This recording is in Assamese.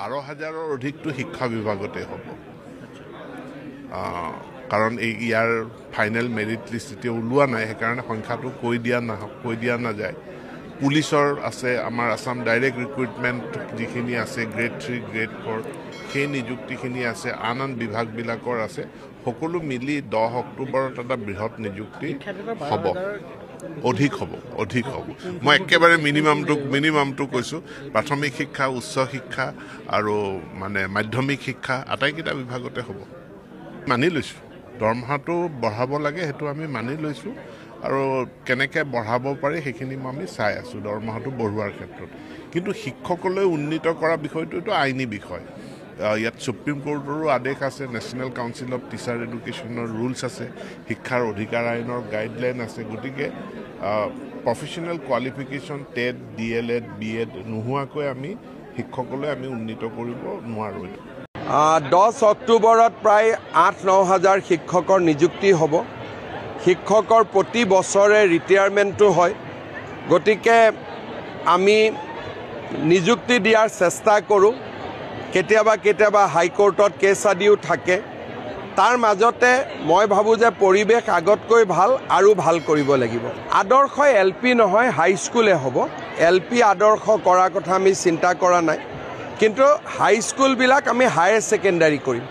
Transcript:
12,000-ৰ অধিকটো শিক্ষা বিভাগতে হ'ব কাৰণ ইয়াৰ ফাইনেল মেৰিট লিষ্ট এতিয়া ওলোৱা নাই সেইকাৰণে সংখ্যাটো কৈ দিয়া নাযায় পুলিচৰ আছে আমাৰ আসাম ডাইৰেক্ট ৰিক্ৰুটমেণ্ট যিখিনি আছে গ্ৰেড 3 গ্ৰেড 4 সেই নিযুক্তিখিনি আছে আন বিভাগবিলাকৰ আছে সকলো মিলি 10 অক্টোবৰত এটা বৃহৎ নিযুক্তি হ'ব অধিক হ'ব মই একেবাৰে মিনিমামটো কৈছোঁ প্ৰাথমিক শিক্ষা উচ্চ শিক্ষা আৰু মানে মাধ্যমিক শিক্ষা আটাইকেইটা বিভাগতে হ'ব মানি লৈছোঁ দৰমহাটো বঢ়াব লাগে সেইটো আমি মানি লৈছোঁ আৰু কেনেকৈ বঢ়াব পাৰি সেইখিনি আমি চাই আছোঁ দৰমহাটো বঢ়োৱাৰ ক্ষেত্ৰত কিন্তু শিক্ষকলৈ উন্নীত কৰা বিষয়টো এইটো আইনী বিষয় ইয়াত সুপ্ৰিম কোৰ্টৰো আদেশ আছে নেশ্যনেল কাউন্সিল অফ টিচাৰ এডুকেশ্যনৰ ৰুলছ আছে শিক্ষাৰ অধিকাৰ আইনৰ গাইডলাইন আছে গতিকে professional qualification TET DLED BEd নোহোৱাকৈ আমি শিক্ষকলৈ আমি উন্নীত কৰিব নোৱাৰোঁ 10 অক্টোবৰত প্ৰায় 8-9 হাজাৰ শিক্ষকৰ নিযুক্তি হ'ব শিক্ষকৰ প্ৰতি বছৰে ৰিটায়াৰমেণ্টটো হয় গতিকে আমি নিযুক্তি দিয়াৰ চেষ্টা কৰোঁ কেতিয়াবা হাইকোৰ্টত কেছ আদিও থাকে তাৰ মাজতে মই ভাবোঁ যে পৰিৱেশ আগতকৈ ভাল আৰু ভাল কৰিব লাগিব আদৰ্শ LP নহয় হাইস্কুলে হ'ব LP আদৰ্শ কৰাৰ কথা আমি চিন্তা কৰা নাই কিন্তু হাইস্কুলবিলাক আমি হায়াৰ ছেকেণ্ডাৰী কৰিম